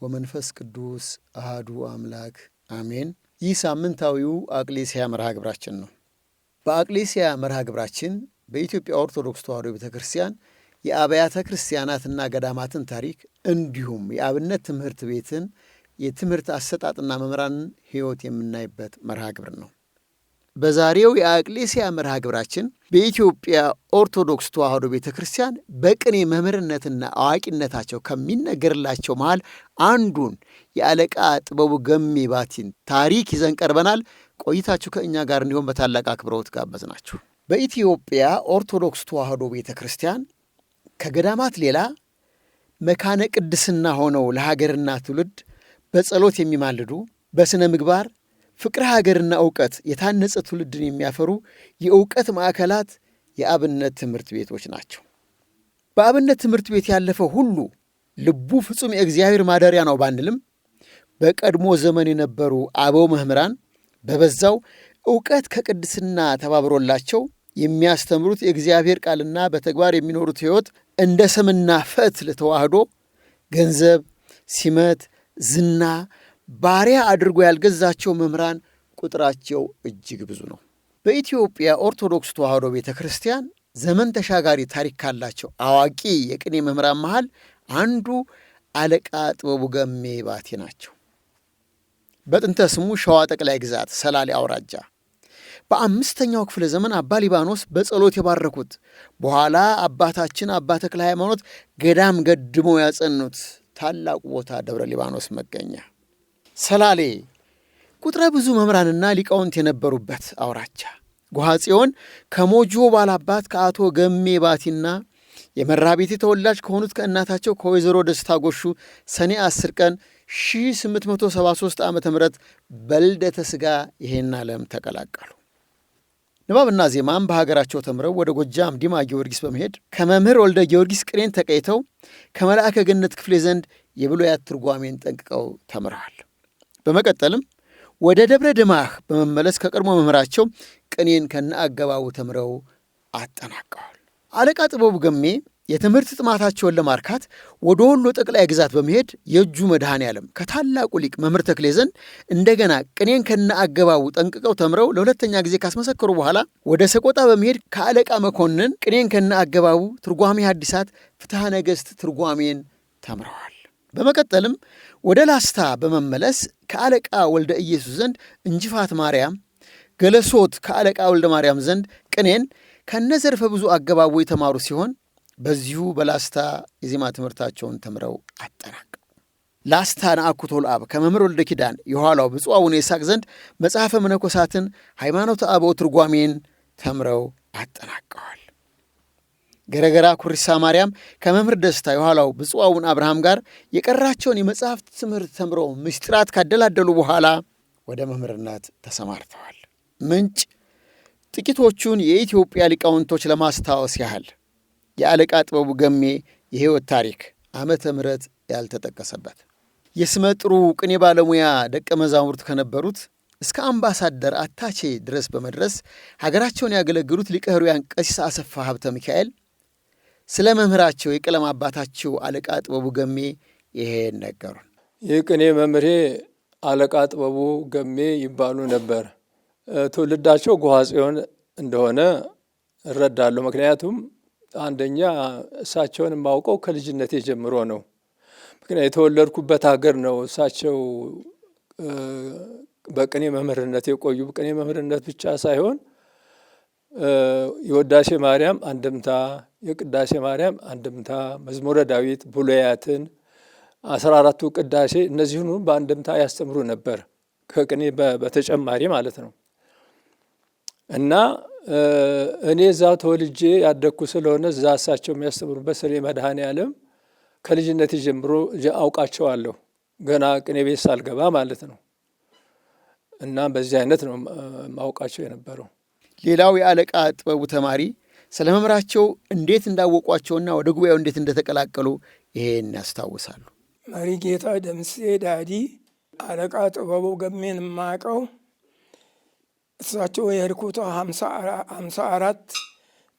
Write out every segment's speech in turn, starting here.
ወመንፈስ ቅዱስ አሃዱ አምላክ አሜን። ይህ ሳምንታዊው አቅሌስያ መርሃ ግብራችን ነው። በአቅሌስያ መርሃ ግብራችን በኢትዮጵያ ኦርቶዶክስ ተዋሕዶ ቤተክርስቲያን የአብያተ ክርስቲያናትና ገዳማትን ታሪክ እንዲሁም የአብነት ትምህርት ቤትን የትምህርት አሰጣጥና መምህራንን ሕይወት የምናይበት መርሃ ግብር ነው። በዛሬው የአቅሌስያ መርሃ ግብራችን በኢትዮጵያ ኦርቶዶክስ ተዋሕዶ ቤተክርስቲያን በቅኔ መምህርነትና አዋቂነታቸው ከሚነገርላቸው መሃል አንዱን የአለቃ ጥበቡ ገሜ ባቲን ታሪክ ይዘን ቀርበናል። ቆይታችሁ ከእኛ ጋር እንዲሆን በታላቅ አክብሮት ጋበዝናችሁ። በኢትዮጵያ ኦርቶዶክስ ተዋሕዶ ቤተክርስቲያን ከገዳማት ሌላ መካነ ቅድስና ሆነው ለሀገርና ትውልድ በጸሎት የሚማልዱ በሥነ ምግባር ፍቅረ ሀገርና ዕውቀት የታነጸ ትውልድን የሚያፈሩ የዕውቀት ማዕከላት የአብነት ትምህርት ቤቶች ናቸው። በአብነት ትምህርት ቤት ያለፈ ሁሉ ልቡ ፍጹም የእግዚአብሔር ማደሪያ ነው ባንልም በቀድሞ ዘመን የነበሩ አበው መምህራን በበዛው ዕውቀት ከቅድስና ተባብሮላቸው የሚያስተምሩት የእግዚአብሔር ቃልና በተግባር የሚኖሩት ሕይወት እንደ ሰምና ፈትል ተዋህዶ ገንዘብ፣ ሲመት፣ ዝና ባሪያ አድርጎ ያልገዛቸው መምህራን ቁጥራቸው እጅግ ብዙ ነው። በኢትዮጵያ ኦርቶዶክስ ተዋሕዶ ቤተ ክርስቲያን ዘመን ተሻጋሪ ታሪክ ካላቸው አዋቂ የቅኔ መምህራን መሃል አንዱ አለቃ ጥበቡ ገሜ ባቲ ናቸው። በጥንተ ስሙ ሸዋ ጠቅላይ ግዛት ሰላሌ አውራጃ በአምስተኛው ክፍለ ዘመን አባ ሊባኖስ በጸሎት የባረኩት በኋላ አባታችን አባ ተክለ ሃይማኖት ገዳም ገድመው ያጸኑት ታላቁ ቦታ ደብረ ሊባኖስ መገኛ ሰላሌ ቁጥረ ብዙ መምህራንና ሊቃውንት የነበሩበት አውራጃ ጎሐጽዮን ከሞጆ ባላባት ከአቶ ገሜ ባቲና የመራቤቴ ተወላጅ ከሆኑት ከእናታቸው ከወይዘሮ ደስታ ጎሹ ሰኔ 10 ቀን 1873 ዓ.ም በልደተ ሥጋ ይሄን ዓለም ተቀላቀሉ። ንባብና ዜማም በሀገራቸው ተምረው ወደ ጎጃም ዲማ ጊዮርጊስ በመሄድ ከመምህር ወልደ ጊዮርጊስ ቅኔን ተቀይተው ከመልአከ ገነት ክፍሌ ዘንድ የብሉያት ትርጓሜን ጠንቅቀው ተምረዋል። በመቀጠልም ወደ ደብረ ድማህ በመመለስ ከቀድሞ መምህራቸው ቅኔን ከነአገባቡ ተምረው አጠናቀዋል። አለቃ ጥበቡ ገሜ የትምህርት ጥማታቸውን ለማርካት ወደ ወሎ ጠቅላይ ግዛት በመሄድ የእጁ መድኃኔ ዓለም ከታላቁ ሊቅ መምህር ተክሌ ዘንድ እንደገና ቅኔን ከነአገባቡ ጠንቅቀው ተምረው ለሁለተኛ ጊዜ ካስመሰከሩ በኋላ ወደ ሰቆጣ በመሄድ ከአለቃ መኮንን ቅኔን ከነአገባቡ ትርጓሜ ሐዲሳት ፍትሐ ነገሥት ትርጓሜን ተምረዋል። በመቀጠልም ወደ ላስታ በመመለስ ከአለቃ ወልደ ኢየሱስ ዘንድ እንጅፋት ማርያም፣ ገለሶት ከአለቃ ወልደ ማርያም ዘንድ ቅኔን ከነዘርፈ ብዙ አገባቡ የተማሩ ሲሆን በዚሁ በላስታ የዜማ ትምህርታቸውን ተምረው አጠናቀቁ። ላስታ ነአኩቶ ለአብ ከመምህር ወልደ ኪዳን የኋላው ብፁዕ አቡነ ይስሐቅ ዘንድ መጽሐፈ መነኮሳትን ሃይማኖተ አበው ትርጓሜን ተምረው አጠናቀዋል። ገረገራ ኩሪሳ ማርያም ከመምህር ደስታ የኋላው ብፁዕ አቡነ አብርሃም ጋር የቀራቸውን የመጽሐፍት ትምህርት ተምረው ምስጢራት ካደላደሉ በኋላ ወደ መምህርነት ተሰማርተዋል። ምንጭ ጥቂቶቹን የኢትዮጵያ ሊቃውንቶች ለማስታወስ ያህል የአለቃ ጥበቡ ገሜ የሕይወት ታሪክ ዓመተ ምሕረት ያልተጠቀሰበት የስመ ጥሩ ቅኔ ባለሙያ ደቀ መዛሙርት ከነበሩት እስከ አምባሳደር አታቼ ድረስ በመድረስ ሀገራቸውን ያገለግሉት ሊቀ ሕሩያን ቀሲስ አሰፋ ሀብተ ሚካኤል ስለ መምህራቸው የቀለም አባታቸው አለቃ ጥበቡ ገሜ ይሄን ነገሩን። የቅኔ መምህሬ አለቃ ጥበቡ ገሜ ይባሉ ነበር። ትውልዳቸው ጎሐጽዮን እንደሆነ እረዳለሁ። ምክንያቱም አንደኛ እሳቸውን የማውቀው ከልጅነቴ ጀምሮ ነው። ምክንያቱም የተወለድኩበት ሀገር ነው። እሳቸው በቅኔ መምህርነት የቆዩ ቅኔ መምህርነት ብቻ ሳይሆን የወዳሴ ማርያም አንድምታ፣ የቅዳሴ ማርያም አንድምታ፣ መዝሙረ ዳዊት፣ ብሉያትን 14ቱ ቅዳሴ እነዚህን በአንድምታ ያስተምሩ ነበር ከቅኔ በተጨማሪ ማለት ነው። እና እኔ እዛ ተወልጄ ያደግኩ ስለሆነ እዛ እሳቸው የሚያስተምሩበት ስለ መድኃኔ ዓለም ከልጅነት ጀምሮ አውቃቸዋለሁ፣ ገና ቅኔ ቤት ሳልገባ ማለት ነው። እና በዚህ አይነት ነው ማውቃቸው የነበረው። ሌላው የአለቃ ጥበቡ ተማሪ ስለ መምህራቸው እንዴት እንዳወቋቸውና ወደ ጉባኤው እንዴት እንደተቀላቀሉ ይሄን ያስታውሳሉ። መሪ ጌታ ደምሴ ዳዲ አለቃ ጥበቡ ገሜን የማውቀው እሳቸው የሄድኩት 54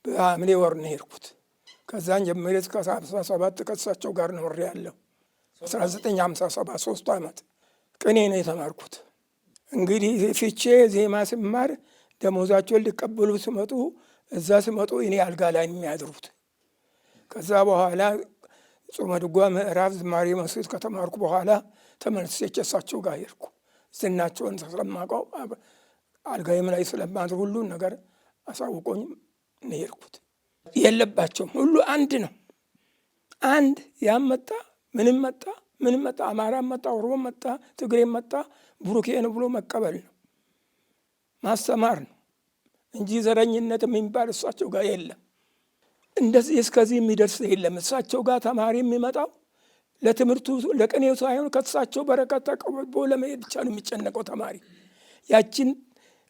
በሐምሌ ወር ነው የሄድኩት። ከዛን ጀምሬ እስከ 57 ከእሳቸው ጋር ኖሬያለሁ። 1957 3 ዓመት ቅኔ ነው የተማርኩት። እንግዲህ ፊቼ ዜማ ስማር ደሞዛቸውን ሊቀበሉ ሲመጡ እዛ ሲመጡ እኔ አልጋ ላይ የሚያድሩት። ከዛ በኋላ ጾመ ድጓ ምዕራፍ ዝማሬ መስጊድ ከተማርኩ በኋላ ተመልሼ እሳቸው ጋር ሄድኩ። ዝናቸውን ስለማውቀው አልጋዬም ላይ ስለማድር ሁሉን ነገር አሳውቆኝ ነው የሄድኩት። የለባቸውም፣ ሁሉ አንድ ነው። አንድ ያም መጣ ምንም መጣ አማራም መጣ ኦሮሞም መጣ ትግሬም መጣ ቡሩኬ ነው ብሎ መቀበል ነው፣ ማስተማር ነው እንጂ ዘረኝነት የሚባል እሳቸው ጋር የለም። እንደዚህ እስከዚህ የሚደርስ የለም። እሳቸው ጋር ተማሪ የሚመጣው ለትምህርቱ ለቅኔው ሳይሆን ከእሳቸው በረከት ተቀብሎ ለመሄድ ብቻ ነው የሚጨነቀው ተማሪ። ያችን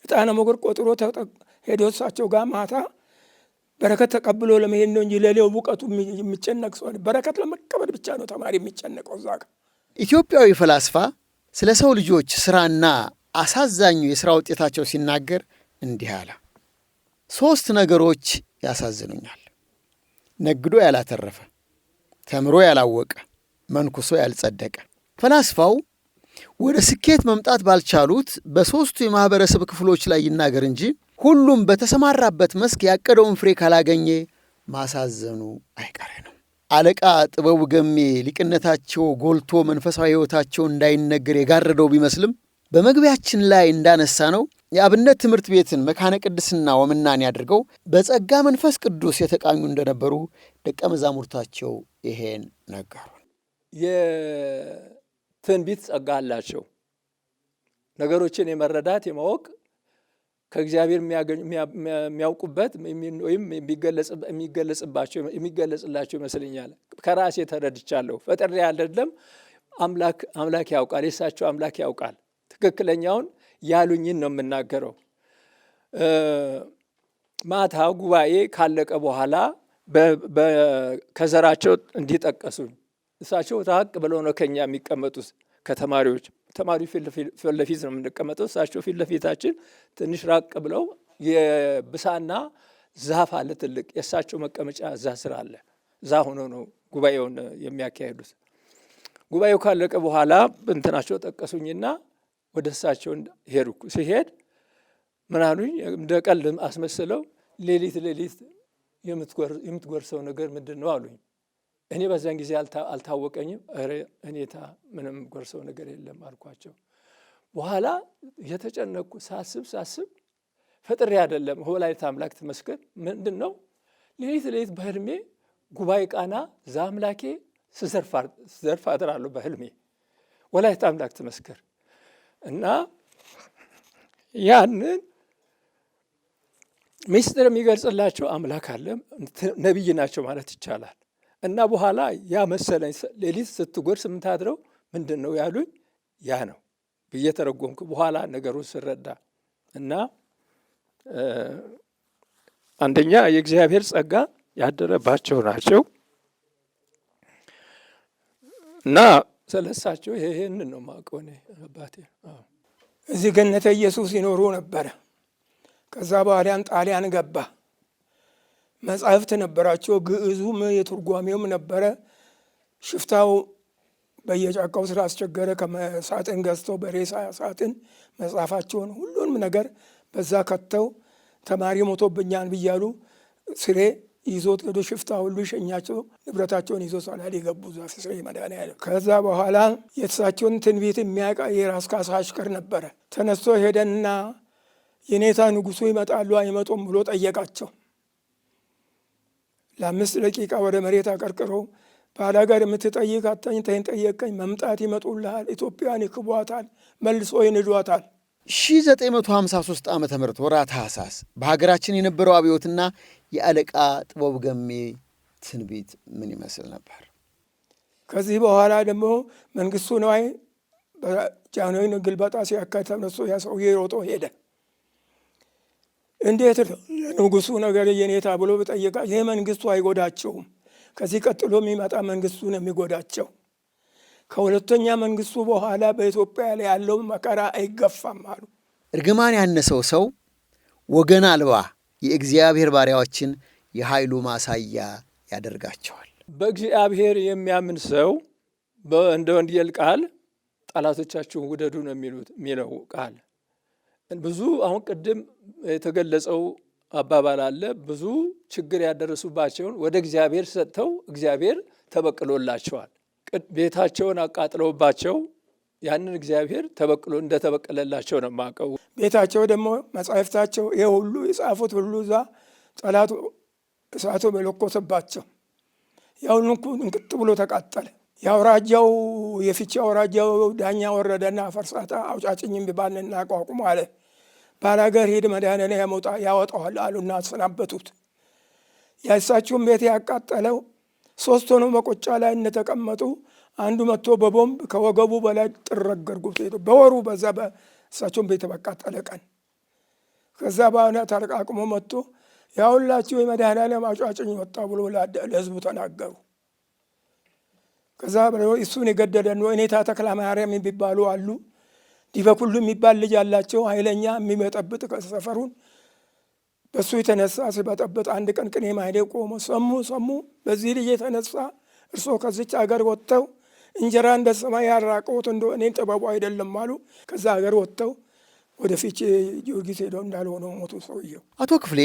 ዕጣነ ሞገር ቆጥሮ ሄዶ እሳቸው ጋር ማታ በረከት ተቀብሎ ለመሄድ ነው እንጂ ለሌው እውቀቱ የሚጨነቅ ሰው በረከት ለመቀበል ብቻ ነው ተማሪ የሚጨነቀው እዛ ጋር። ኢትዮጵያዊ ፈላስፋ ስለ ሰው ልጆች ሥራና አሳዛኙ የሥራ ውጤታቸው ሲናገር እንዲህ አለ። 3 ነገሮች ያሳዝኑኛል። ነግዶ ያላተረፈ፣ ተምሮ ያላወቀ፣ መንኩሶ ያልጸደቀ። ፈላስፋው ወደ ስኬት መምጣት ባልቻሉት በሦስቱ የማኅበረሰብ ክፍሎች ላይ ይናገር እንጂ ሁሉም በተሰማራበት መስክ ያቀደውን ፍሬ ካላገኘ ማሳዘኑ አይቀሬ ነው። አለቃ ጥበቡ ገሜ ሊቅነታቸው ጎልቶ መንፈሳዊ ሕይወታቸው እንዳይነገር የጋረደው ቢመስልም በመግቢያችን ላይ እንዳነሳ ነው የአብነት ትምህርት ቤትን መካነ ቅድስና ወምናኔ አድርገው በጸጋ መንፈስ ቅዱስ የተቃኙ እንደነበሩ ደቀ መዛሙርታቸው ይሄን ነገሩ። የትንቢት ጸጋ አላቸው። ነገሮችን የመረዳት የማወቅ ከእግዚአብሔር የሚያውቁበት ወይም የሚገለጽላቸው ይመስለኛል። ከራሴ ተረድቻለሁ። ፈጥሬ አይደለም፣ አምላክ ያውቃል። የእሳቸው አምላክ ያውቃል። ትክክለኛውን ያሉኝን ነው የምናገረው። ማታ ጉባኤ ካለቀ በኋላ ከዘራቸው እንዲጠቀሱኝ። እሳቸው ታቅ ብለው ነው ከኛ የሚቀመጡት ከተማሪዎች። ተማሪው ፊት ለፊት ነው የምንቀመጠው። እሳቸው ፊት ለፊታችን ትንሽ ራቅ ብለው የብሳና ዛፍ አለ ትልቅ፣ የእሳቸው መቀመጫ እዛ ስር አለ። እዛ ሆኖ ነው ጉባኤውን የሚያካሄዱት። ጉባኤው ካለቀ በኋላ እንትናቸው ጠቀሱኝና ወደ እሳቸው ሄድኩ። ሲሄድ ምን አሉኝ? እንደ ቀልድ አስመስለው ሌሊት የምትጎርሰው ነገር ምንድን ነው አሉኝ። እኔ በዛን ጊዜ አልታወቀኝም። እኔታ ምንም ጎርሰው ነገር የለም አልኳቸው። በኋላ የተጨነቅኩ ሳስብ ፈጥሬ አይደለም ወላዲተ አምላክ ትመስገን። ምንድን ነው ሌሊት በህልሜ ጉባኤ ቃና ዘአምላኬ ስዘርፍ አድራለሁ በህልሜ። ወላዲተ አምላክ ትመስገን እና ያንን ምስጢር የሚገልጽላቸው አምላክ አለ፣ ነቢይ ናቸው ማለት ይቻላል። እና በኋላ ያ መሰለኝ ሌሊት ስትጎርስ የምታድረው ምንድን ነው ያሉኝ። ያ ነው ብዬ ተረጎምኩ በኋላ ነገሩን ስረዳ። እና አንደኛ የእግዚአብሔር ጸጋ ያደረባቸው ናቸው እና ስለሳቸው ይሄንን ነው የማውቀው እኔ አባቴ። እዚህ ገነተ ኢየሱስ ይኖሩ ነበረ። ከዛ በኋላም ጣሊያን ገባ። መጻሕፍት ነበራቸው፣ ግዕዙም የትርጓሜውም ነበረ። ሽፍታው በየጫካው ስራ አስቸገረ። ከሳጥን ገዝተው በሬሳ ሳጥን መጽሐፋቸውን ሁሉንም ነገር በዛ ከተው ተማሪ ሞቶብኛል ብያሉ ስሬ ይዞት ሄዶ ሽፍታ ሁሉ ሸኛቸው። ንብረታቸውን ይዞ ሰላሌ ገቡ። ዛፍ ስሬ መድኃኔዓለም። ከዛ በኋላ የእሳቸውን ትንቢት የሚያውቅ የራስ ካሳ አሽከር ነበረ። ተነስቶ ሄደና የኔታ ንጉሱ ይመጣሉ አይመጡም ብሎ ጠየቃቸው። ለ5 ደቂቃ ወደ መሬት አቀርቅረው ባላገር የምትጠይቅ አተኝተኝ ጠየቀኝ፣ መምጣት ይመጡልሃል፣ ኢትዮጵያን ይክቧታል፣ መልሶ ይንዷታል። 1953 ዓ ም ወርሃ ታኅሳስ በሀገራችን የነበረው አብዮትና የአለቃ ጥበቡ ገሜ ትንቢት ምን ይመስል ነበር? ከዚህ በኋላ ደግሞ መንግስቱ ነዋይ በጃንሆይን ግልበጣ ሲያካሂድ ተነስቶ ያ ሰውዬ ሮጦ ሄደ። እንዴት ንጉሱ ነገር የኔታ ብሎ በጠየቃ ይህ መንግስቱ አይጎዳቸውም፣ ከዚህ ቀጥሎ የሚመጣ መንግስቱ ነው የሚጎዳቸው። ከሁለተኛ መንግስቱ በኋላ በኢትዮጵያ ላይ ያለው መከራ አይገፋም አሉ። እርግማን ያነሰው ሰው ወገን አልባ የእግዚአብሔር ባሪያዎችን የኃይሉ ማሳያ ያደርጋቸዋል። በእግዚአብሔር የሚያምን ሰው እንደ ወንጌል ቃል ጠላቶቻችሁን ውደዱ ነው የሚለው ቃል። ብዙ አሁን ቅድም የተገለጸው አባባል አለ። ብዙ ችግር ያደረሱባቸውን ወደ እግዚአብሔር ሰጥተው እግዚአብሔር ተበቅሎላቸዋል። ቤታቸውን አቃጥለውባቸው ያንን እግዚአብሔር ተበቅሎ እንደተበቀለላቸው ነው የማውቀው። ቤታቸው ደግሞ መጻሕፍታቸው ይሄ ሁሉ የጻፉት ሁሉ እዛ ጠላቱ እሳቱ በለኮሰባቸው ያው እንቅጥ ብሎ ተቃጠለ። የአውራጃው የፊቼ አውራጃው ዳኛ ወረደና ፈርሳታ አውጫጭኝ ቢባል እናቋቁም አለ። ባላገር ሄድ መድኃኔዓለም ያወጣዋል አሉና አሰናበቱት። የእሳቸውን ቤት ያቃጠለው 3 ሆነው በቆጫ ላይ እንደተቀመጡ አንዱ መጥቶ በቦምብ ከወገቡ በላይ ጥረገርጉት ሄዶ በወሩ በዛ በእሳቸውን ቤት ባቃጠለ ቀን ከዛ በኋላ ተረቃቅሞ መጥቶ ያውላችሁ የመድኃኔዓለም አውጫጭኝ ወጣ ብሎ ለሕዝቡ ተናገሩ። ከዛ እሱን የገደለን ወይኔታ ተክለ ማርያም የሚባሉ አሉ። ዲበኩሉ የሚባል ልጅ አላቸው፣ ኃይለኛ የሚመጠብጥ ሰፈሩን። በሱ የተነሳ ሲበጠብጥ አንድ ቀን ቅኔ ማህሌ ቆሞ ሰሙ በዚህ ልጅ የተነሳ እርሶ ከዚች አገር ወጥተው እንጀራ እንደ ሰማይ ያራቀውት እንደው እኔን ጥበቡ አይደለም አሉ። ከዛ አገር ወጥተው ወደ ፊቼ ጊዮርጊስ ሄደው እንዳልሆነው ሞቱ ሰውየው። አቶ ክፍሌ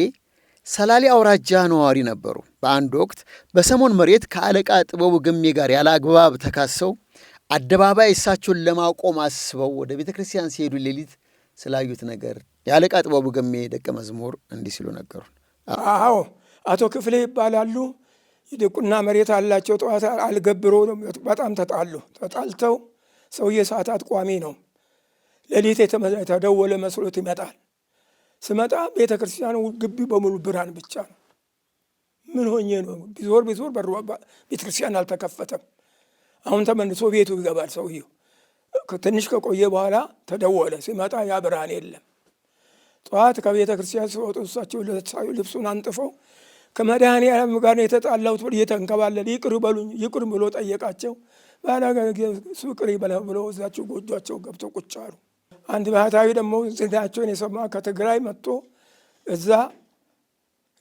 ሰላሌ አውራጃ ነዋሪ ነበሩ። በአንድ ወቅት በሰሞን መሬት ከአለቃ ጥበቡ ገሜ ጋር ያለ አግባብ ተካሰው አደባባይ እሳቸውን ለማቆም አስበው ወደ ቤተ ክርስቲያን ሲሄዱ ሌሊት ስላዩት ነገር የአለቃ ጥበቡ ገሜ ደቀ መዝሙር እንዲህ ሲሉ ነገሩን። አዎ አቶ ክፍሌ ይባላሉ። የድቁና መሬት አላቸው። ጠዋት አልገብሮ በጣም ተጣልተው ሰውዬ ሰዓታት ቋሚ ነው። ሌሊት የተደወለ መስሎት ይመጣል። ስመጣ ቤተ ክርስቲያን ግቢ በሙሉ ብርሃን ብቻ ነው። ምን ሆኜ ነው? ቢዞር ቤተ ክርስቲያን አልተከፈተም። አሁን ተመልሶ ቤቱ ይገባል ሰውየው። ትንሽ ከቆየ በኋላ ተደወለ። ሲመጣ ያ ብርሃን የለም። ጠዋት ከቤተ ክርስቲያን ሲወጡ እሳቸው ልብሱን አንጥፈው ከመድኃኔዓለም ጋር የተጣላሁት ብሎ እየተንከባለለ ይቅር ብሎ ጠየቃቸው። ባላሱ ይቅር ይበለው ብሎ እዛቸው ጎጇቸው ገብተው ቁጭ አሉ። አንድ ባህታዊ ደግሞ ዝናቸውን የሰማ ከትግራይ መጥቶ እዛ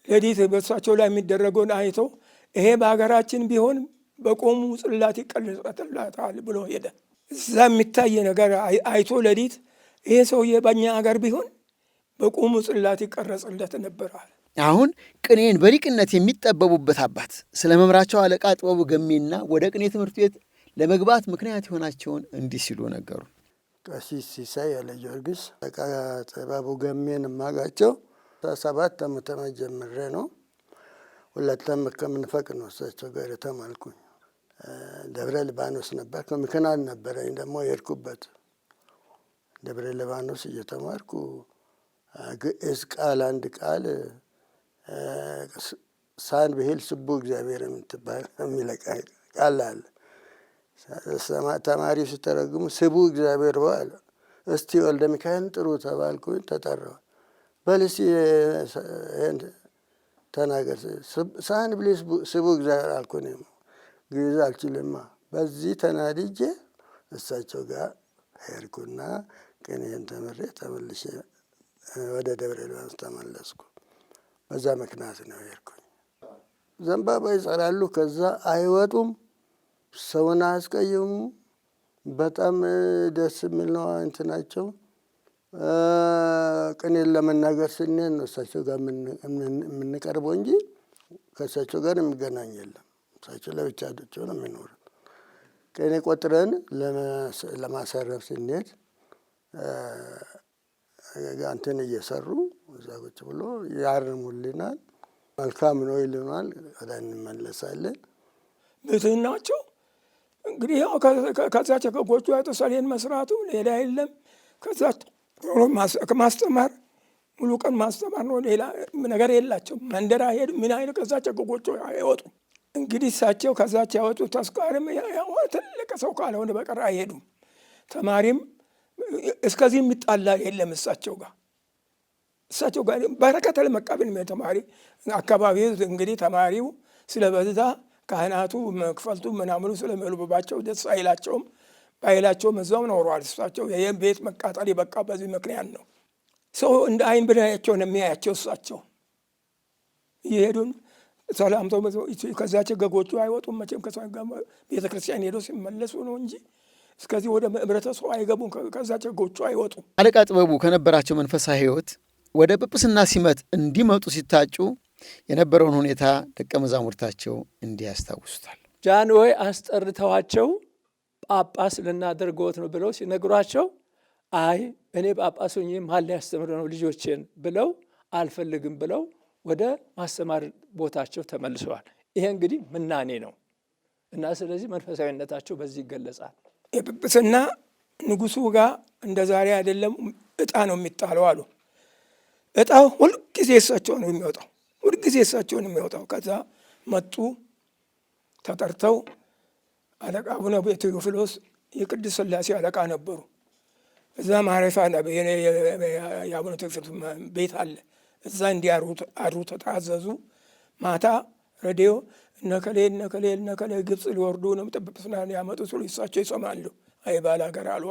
ሌሊት በእሳቸው ላይ የሚደረገውን አይቶ ይሄ በሀገራችን ቢሆን በቆሙ ጽላት ይቀልጸትላታል ብሎ ሄደ። እዛ የሚታይ ነገር አይቶ ሌሊት ይሄ ሰውዬ በእኛ ሀገር ቢሆን በቆሙ ጽላት ይቀረጽለት ነበራል። አሁን ቅኔን በሊቅነት የሚጠበቡበት አባት ስለ መምህራቸው አለቃ ጥበቡ ገሜና ወደ ቅኔ ትምህርት ቤት ለመግባት ምክንያት የሆናቸውን እንዲህ ሲሉ ነገሩ። ቀሲስ ሲሳይ ያለ ጊዮርጊስ አለቃ ጥበቡ ገሜን የማውቃቸው 7 ዓመት ጀምሬ ነው። 2 ዓመት ከምንፈቅ ነው እሳቸው ጋር የተማልኩኝ። ደብረ ሊባኖስ ነበር ከምክናን ነበረኝ ደግሞ የሄድኩበት ደብረ ሊባኖስ እየተማርኩ ግዕዝ ቃል አንድ ቃል ሳን ብሄል ስቡ እግዚአብሔር የምትባል የሚለቃ ቃል አለ። ተማሪው ሲተረጉሙ ስቡ እግዚአብሔር በኋላ እስቲ ወልደ ሚካኤልን ጥሩ ተባልኩኝ። ተጠራሁ። በል እስቲ ተናገር። ሳን ብሌ ስቡ እግዚአብሔር አልኩኝ። ግዕዝ አልችልማ። በዚህ ተናድጄ እሳቸው ጋር ሄድኩና ቅኔን ተምሬ ተመልሼ ወደ ደብረ ሊባኖስ ተመለስኩ። በዛ ምክንያት ነው ሄድኩኝ። ዘንባባ ይጸራሉ፣ ከዛ አይወጡም፣ ሰውን አያስቀይሙ። በጣም ደስ የሚል ነው እንትናቸው። ቅኔን ለመናገር ስንሄድ ነው እሳቸው ጋር የምንቀርበው እንጂ ከእሳቸው ጋር የሚገናኝ የለም። እሳቸው ለብቻቸው ነው የሚኖሩት። ቅኔ ቆጥረን ለማሰረፍ ስንሄድ እንትን እየሰሩ እዛ ቁጭ ብሎ ያርሙልናል። መልካም ነው ይሉናል። ወደ እንመለሳለን። ብትናቸው እንግዲህ ያው ከዛች ከጎጆ ሰሌን መስራቱ ሌላ የለም። ከዛች ማስተማር ሙሉ ቀን ማስተማር ነው። ሌላ ነገር የላቸው። መንደር አይሄድ ምን አይነት ከዛች ከጎጆ አይወጡም። እንግዲህ እሳቸው ከዛች ያወጡ ተስካርም ትልቅ ሰው ካልሆነ በቀር አይሄዱም። ተማሪም እስከዚህ የሚጣላ የለም እሳቸው ጋር በረከተ ለመቃበል ተማሪ አካባቢ እንግዲህ ተማሪው ስለበዛ ካህናቱ መክፈልቱ ምናምኑ ስለመልበባቸው ደስ አይላቸውም። ባይላቸውም እዛው ኖረዋል። እሳቸው ይህም ቤት መቃጠል የበቃ በዚህ ምክንያት ነው። ሰው እንደ አይን ብናያቸው ነው የሚያያቸው። እሳቸው እየሄዱን ሰላምተው ከዛች ገጎቹ አይወጡም መቼም ቤተ ክርስቲያን ሄደው ሲመለሱ ነው እንጂ እስከዚህ ወደ ህብረተሰቡ አይገቡም። ከዛች ገጎቹ አይወጡም። አለቃ ጥበቡ ከነበራቸው መንፈሳዊ ሕይወት ወደ ጵጵስና ሲመት እንዲመጡ ሲታጩ የነበረውን ሁኔታ ደቀ መዛሙርታቸው እንዲህ ያስታውሱታል። ጃንሆይ አስጠርተዋቸው ጳጳስ ልናደርገዎት ነው ብለው ሲነግሯቸው አይ እኔ ጳጳስ ሆኜ ማን ሊያስተምር ነው ልጆቼን ብለው አልፈልግም ብለው ወደ ማስተማር ቦታቸው ተመልሰዋል። ይሄ እንግዲህ ምናኔ ነው እና ስለዚህ መንፈሳዊነታቸው በዚህ ይገለጻል። የጵጵስና ንጉሱ ጋር እንደ ዛሬ አይደለም፣ እጣ ነው የሚጣለው አሉ። እጣው ሁልጊዜ እሳቸው ነው የሚወጣው፣ ሁልጊዜ እሳቸው ነው የሚወጣው። ከዛ መጡ ተጠርተው አለቃ አቡነ ቴዎፍሎስ የቅድስት ሥላሴ አለቃ ነበሩ። እዛ ማረፊያ የአቡነ ቴዎፍሎስ ቤት አለ። እዛ እንዲያሩ ተታዘዙ። ማታ ሬዲዮ እነከሌ ግብፅ ሊወርዱ ነው ጵጵስና ሊያመጡ ሲሉ እሳቸው ይሰማሉ። አይ ባላገር አሉ።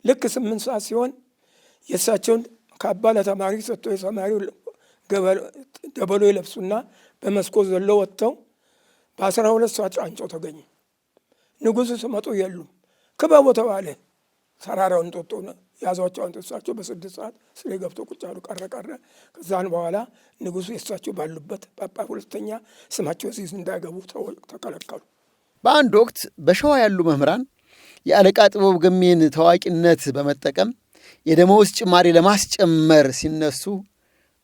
ልክ 8 ሰዓት ሲሆን የእሳቸውን ካባ ለተማሪ ሰጥቶ የተማሪው ደበሎ ይለብሱና በመስኮት ዘለው ወጥተው በ12 ሰዓት ጫንጮ ተገኙ። ንጉሱ ሲመጡ የሉም። ክበቡ ተባለ። ሰራራውን ጦጦ ያዟቸው አንተሳቸው በ6 ሰዓት ስለ ገብቶ ቁጭ አሉ። ቀረ። ከዛን በኋላ ንጉሱ የእሳቸው ባሉበት ጳጳስ ሁለተኛ ስማቸው ሲዝ እንዳይገቡ ተከለከሉ። በአንድ ወቅት በሸዋ ያሉ መምህራን የአለቃ ጥበቡ ገሜን ታዋቂነት በመጠቀም የደመወዝ ጭማሪ ለማስጨመር ሲነሱ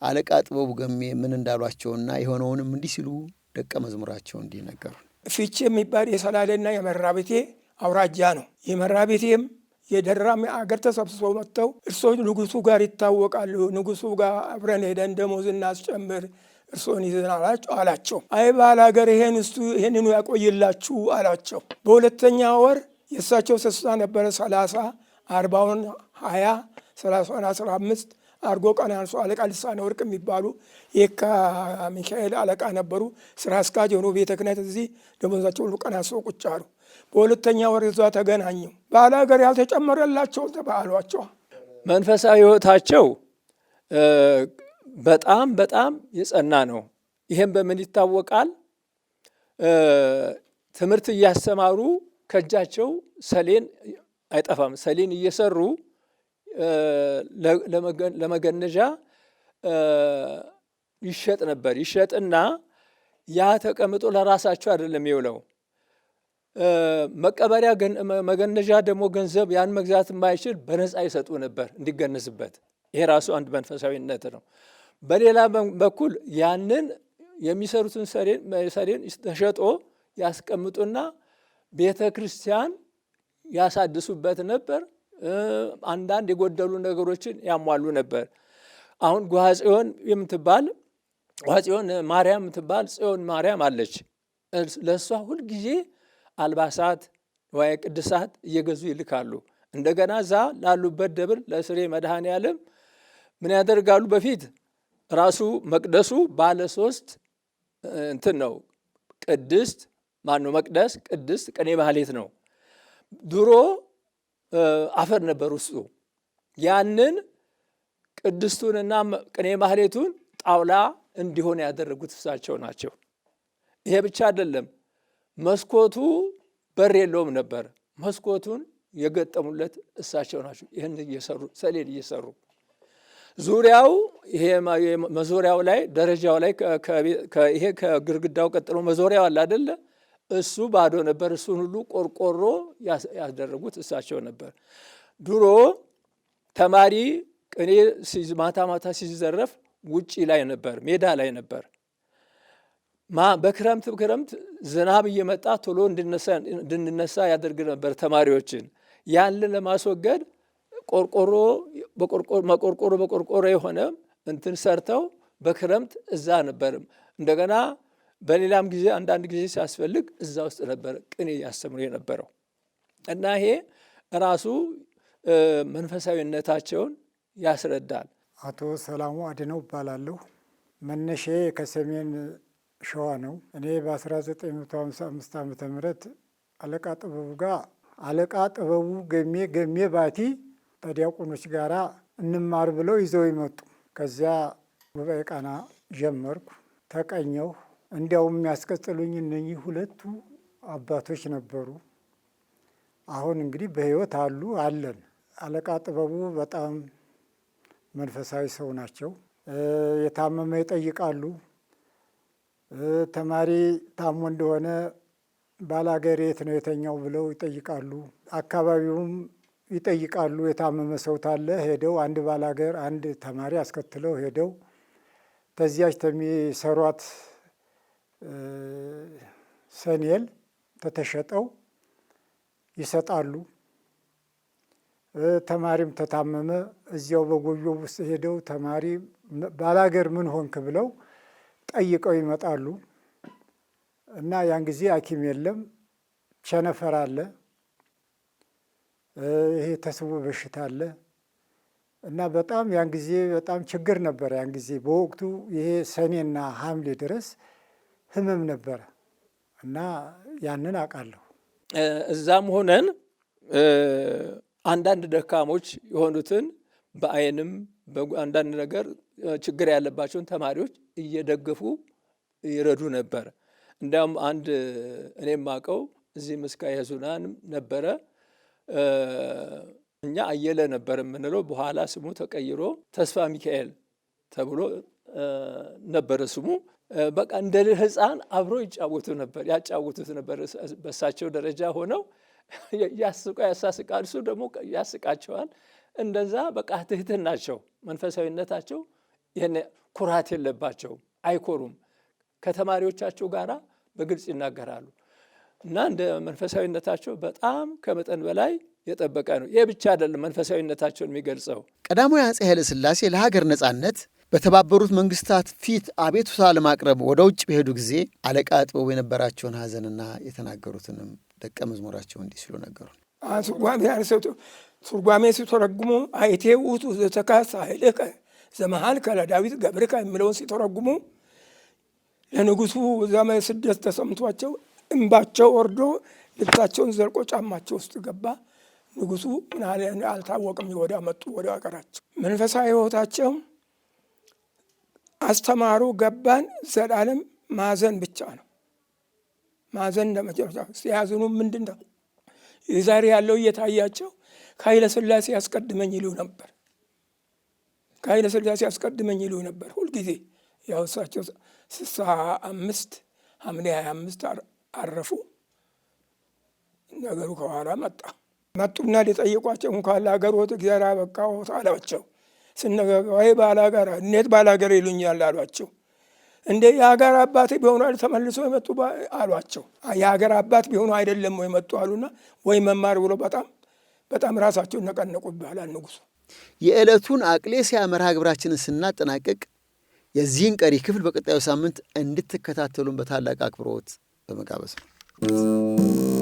አለቃ ጥበቡ ገሜ ምን እንዳሏቸውና የሆነውንም እንዲህ ሲሉ ደቀ መዝሙራቸው እንዲህ ነገሩ። ፊቼ የሚባል የሰላሌና የመራቤቴ አውራጃ ነው። የመራቤቴም የደራም አገር ተሰብስበው መጥተው እርሶ ንጉሱ ጋር ይታወቃሉ፣ ንጉሱ ጋር አብረን ሄደን ደሞዝ እናስጨምር እርሶን ይዘናላችሁ አላቸው። አይ ባላገር ይሄንኑ ያቆይላችሁ አላቸው። በሁለተኛ ወር የእሳቸው ስሳ ነበረ 30 40 20 30 15 አርጎ ቀናንሶ አለቃ ልሳነ ወርቅ የሚባሉ የካ ሚካኤል አለቃ ነበሩ። ስራ አስኪያጅ ሆኖ ቤተ ክህነት እዚህ ደሞዛቸው ሁሉ ቀናንሶ ቁጭ አሉ። በሁለተኛ ወር እዛ ተገናኙ። ባላገር ያልተጨመረላቸው ተባሏቸው። መንፈሳዊ ሕይወታቸው በጣም የጸና ነው። ይህም በምን ይታወቃል? ትምህርት እያስተማሩ ከእጃቸው ሰሌን አይጠፋም። ሰሌን እየሰሩ ለመገነዣ ይሸጥ ነበር። ይሸጥና ያ ተቀምጦ ለራሳቸው አይደለም የውለው መቀበሪያ መገነዣ ደግሞ ገንዘብ ያን መግዛት የማይችል በነፃ ይሰጡ ነበር እንዲገነዝበት። ይሄ ራሱ አንድ መንፈሳዊነት ነው። በሌላ በኩል ያንን የሚሰሩትን ሰሌን ተሸጦ ያስቀምጡና ቤተ ክርስቲያን ያሳድሱበት ነበር። አንዳንድ የጎደሉ ነገሮችን ያሟሉ ነበር። አሁን ጓጽዮን የምትባል ጓጽዮን ማርያም የምትባል ጽዮን ማርያም አለች። ለእሷ ሁልጊዜ አልባሳት ንዋየ ቅድሳት እየገዙ ይልካሉ። እንደገና እዛ ላሉበት ደብር ለስሬ መድኃኔ ዓለም ምን ያደርጋሉ? በፊት ራሱ መቅደሱ ባለ 3 እንትን ነው። ቅድስት ማነው? መቅደስ፣ ቅድስት፣ ቅኔ ማህሌት ነው። ድሮ አፈር ነበር ውስጡ። ያንን ቅድስቱንና ቅኔ ማህሌቱን ጣውላ እንዲሆን ያደረጉት እሳቸው ናቸው። ይሄ ብቻ አይደለም። መስኮቱ በር የለውም ነበር። መስኮቱን የገጠሙለት እሳቸው ናቸው። ይህን እየሰሩ ሰሌን እየሰሩ ዙሪያው ይሄ መዞሪያው ላይ ደረጃው ላይ ይሄ ከግርግዳው ቀጥሎ መዞሪያው አለ አይደለ? እሱ ባዶ ነበር። እሱን ሁሉ ቆርቆሮ ያደረጉት እሳቸው ነበር። ድሮ ተማሪ ቅኔ ማታ ሲዘረፍ ውጪ ላይ ነበር፣ ሜዳ ላይ ነበር። በክረምት ዝናብ እየመጣ ቶሎ እንድንነሳ ያደርግ ነበር ተማሪዎችን። ያንን ለማስወገድ በቆርቆሮ የሆነ እንትን ሰርተው በክረምት እዛ ነበር። እንደገና በሌላም ጊዜ አንዳንድ ጊዜ ሲያስፈልግ እዛ ውስጥ ነበር ቅኔ ያስተምሩ የነበረው እና ይሄ ራሱ መንፈሳዊነታቸውን ያስረዳል። አቶ ሰላሙ አድነው እባላለሁ። መነሻዬ ከሰሜን ሸዋ ነው። እኔ በ1955 ዓ ም አለቃ ጥበቡ ጋር አለቃ ጥበቡ ገሜ ባቲ በዲያቆኖች ጋር እንማር ብለው ይዘው ይመጡ። ከዚያ ጉባኤ ቃና ጀመርኩ። ተቀኘሁ። እንዲያውም የሚያስቀጥሉኝ እነኚህ ሁለቱ አባቶች ነበሩ። አሁን እንግዲህ በሕይወት አለን። አለቃ ጥበቡ በጣም መንፈሳዊ ሰው ናቸው። የታመመ ይጠይቃሉ። ተማሪ ታሞ እንደሆነ ባላገር የት ነው የተኛው ብለው ይጠይቃሉ። አካባቢውም ይጠይቃሉ። የታመመ ሰው ታለ ሄደው አንድ ባላገር አንድ ተማሪ አስከትለው ሄደው ተዚያች ተሚሰሯት ሰኔል ተተሸጠው ይሰጣሉ። ተማሪም ተታመመ እዚያው በጎጆ ውስጥ ሄደው ተማሪ ባላገር ምን ሆንክ ብለው ጠይቀው ይመጣሉ። እና ያን ጊዜ ሐኪም የለም፣ ቸነፈር አለ፣ ይሄ ተስቦ በሽታ አለ እና በጣም ያን ጊዜ በጣም ችግር ነበረ። ያን ጊዜ በወቅቱ ይሄ ሰኔና ሐምሌ ድረስ ህመም ነበረ እና ያንን አውቃለሁ። እዛም ሆነን አንዳንድ ደካሞች የሆኑትን በአይንም አንዳንድ ነገር ችግር ያለባቸውን ተማሪዎች እየደገፉ ይረዱ ነበር። እንዲያውም አንድ እኔ የማውቀው እዚህ ምስካየ ኅዙናን ነበረ። እኛ አየለ ነበር የምንለው፣ በኋላ ስሙ ተቀይሮ ተስፋ ሚካኤል ተብሎ ነበረ ስሙ። በቃ እንደ ሕፃን አብሮ ያጫውቱት ነበር። በሳቸው ደረጃ ሆነው ያሳስቃል፣ እሱ ደግሞ ያስቃቸዋል። እንደዛ በቃ ትህትናቸው፣ መንፈሳዊነታቸው ይሄን ኩራት የለባቸው፣ አይኮሩም። ከተማሪዎቻቸው ጋራ በግልጽ ይናገራሉ እና እንደ መንፈሳዊነታቸው በጣም ከመጠን በላይ የጠበቀ ነው። ይህ ብቻ አይደለም መንፈሳዊነታቸውን የሚገልጸው። ቀዳማዊ አፄ ኃይለ ሥላሴ ለሀገር ነጻነት በተባበሩት መንግስታት ፊት አቤቱታ ለማቅረብ ወደ ውጭ በሄዱ ጊዜ አለቃ ጥበቡ የነበራቸውን ሐዘንና የተናገሩትንም ደቀ መዝሙራቸው እንዲህ ሲሉ ነገሩ። ትርጓሜ ሲተረጉሙ አይቴ ውእቱ ዘተካስ ኃይልከ ዘመሃልከ ለዳዊት ገብርከ የሚለውን ሲተረጉሙ ለንጉሱ ዘመን ስደት ተሰምቷቸው እንባቸው ወርዶ ልብሳቸውን ዘልቆ ጫማቸው ውስጥ ገባ። ንጉሱ ምን አልታወቅም፣ ወደ መጡ ወደ አገራቸው። መንፈሳዊ ሕይወታቸው አስተማሩ፣ ገባን። ዘላለም ማዘን ብቻ ነው። ማዘን እንደመጨረሻ ሲያዝኑ ምንድን ነው የዛሬ ያለው እየታያቸው ከኃይለ ሥላሴ ያስቀድመኝ ይሉ ነበር። ከኃይለ ሥላሴ ያስቀድመኝ ይሉ ነበር ሁልጊዜ። ያው እሳቸው 65 ሐምሌ 25 አረፉ። ነገሩ ከኋላ መጡና ሊጠይቋቸው እንኳን ለአገርዎት እግዚአብሔር አበቃዎት አሏቸው። ስነጋገር ባላገር እንዴት ባላገር ይሉኛል አሏቸው። እንደ የሀገር አባት ቢሆኑ ተመልሶ የመጡ አሏቸው። የሀገር አባት ቢሆኑ አይደለም ወይ መጡ አሉና ወይ መማር ብሎ በጣም ራሳቸውን ነቀነቁ ይባላል ንጉሱ። የዕለቱን አቅሌስያ መርሃ ግብራችንን ስናጠናቀቅ የዚህን ቀሪ ክፍል በቀጣዩ ሳምንት እንድትከታተሉን በታላቅ አክብሮት በመጋበዝ ነው።